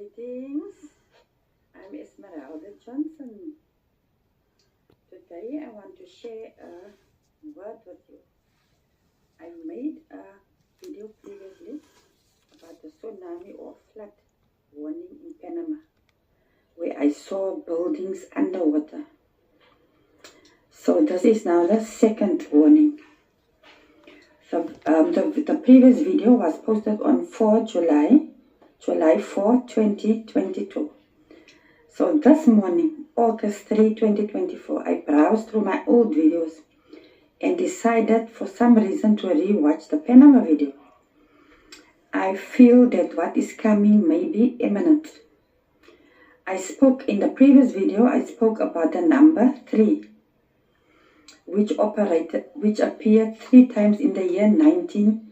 Greetings, I'm Esmeralda Johnson. Today I want to share a word with you. I made a video previously about the tsunami or flood warning in Panama, where I saw buildings underwater. So this is now the second warning. So the previous video was posted on July 4, 2022. So this morning, August 3, 2024, I browsed through my old videos and decided for some reason to re-watch the Panama video. I feel that what is coming may be imminent. In the previous video, I spoke about the number 3, which appeared 3 times in the year 19